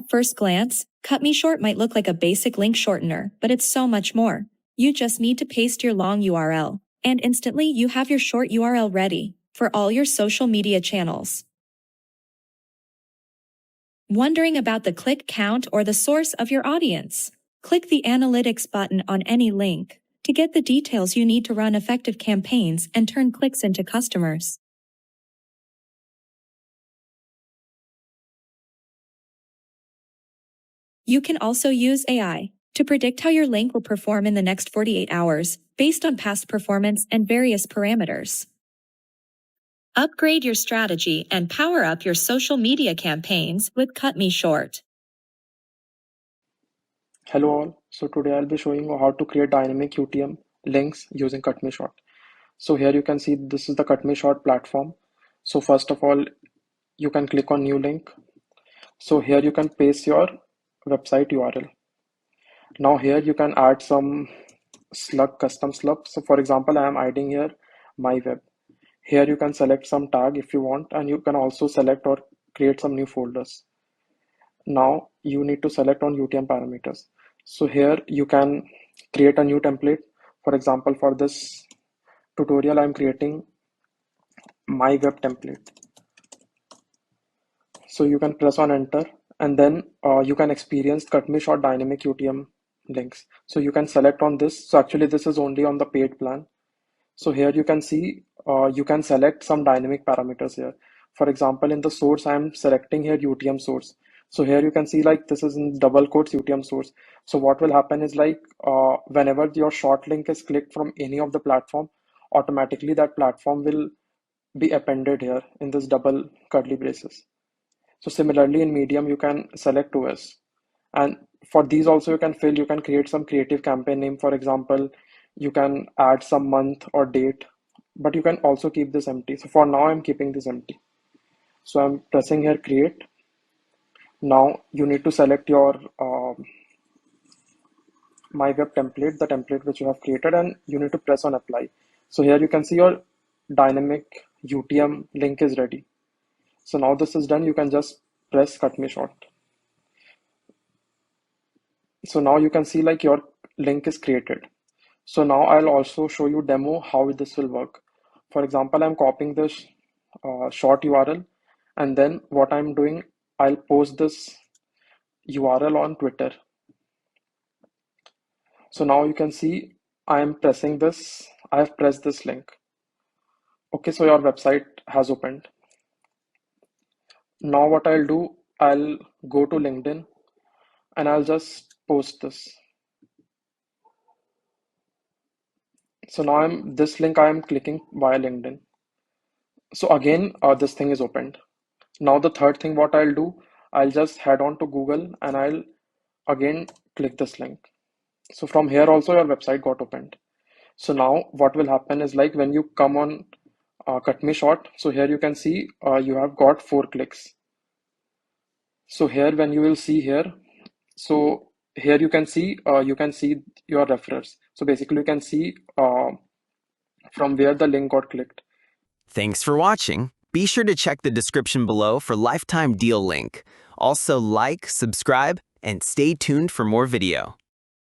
At first glance, CutMe Short might look like a basic link shortener, but it's so much more. You just need to paste your long URL, and instantly you have your short URL ready for all your social media channels. Wondering about the click count or the source of your audience? Click the Analytics button on any link to get the details you need to run effective campaigns and turn clicks into customers. You can also use AI to predict how your link will perform in the next 48 hours based on past performance and various parameters. Upgrade your strategy and power up your social media campaigns with CutMe Short. Hello all. So today I'll be showing you how to create dynamic UTM links using CutMe Short. So here you can see this is the CutMe Short platform. So first of all, you can click on new link. So here you can paste your website URL. Now here you can add some custom slug. So for example, I am adding here my web. Here you can select some tag if you want, and you can also select or create some new folders. Now you need to select on UTM parameters. So here you can create a new template. For example, for this tutorial, I'm creating my web template. So you can press on enter, and then you can experience CutMe Short dynamic UTM links. So you can select on this. So actually this is only on the paid plan. So here you can see you can select some dynamic parameters here. For example, in the source, I'm selecting here UTM source. So here you can see like this is in double quotes UTM source. So what will happen is like whenever your short link is clicked from any of the platform, automatically that platform will be appended here in this double curly braces. So similarly in Medium, you can select OS. And for these also you can fill, you can create some creative campaign name. For example, you can add some month or date, but you can also keep this empty. So for now, I'm keeping this empty. So I'm pressing here create. Now you need to select your my web template, the template which you have created, and you need to press on apply. So here you can see your dynamic UTM link is ready. So now this is done, you can just press CutMe Short. So now you can see like your link is created. So now I'll also show you demo how this will work. For example, I'm copying this short URL, and then what I'm doing, I'll post this URL on Twitter. So now you can see I am pressing this, I have pressed this link. Okay, so your website has opened. Now what I'll do, I'll go to LinkedIn and I'll just post this. So now this link I am clicking via LinkedIn. So again, this thing is opened. Now the third thing what I'll do, I'll just head on to Google and I'll again click this link. So from here also your website got opened. So now what will happen is like when you come on CutMe Short, so here you can see you have got 4 clicks. So here when you will see here, so here you can see your referrals. So basically you can see from where the link got clicked. Thanks for watching. Be sure to check the description below for lifetime deal link. Also like, subscribe, and stay tuned for more video.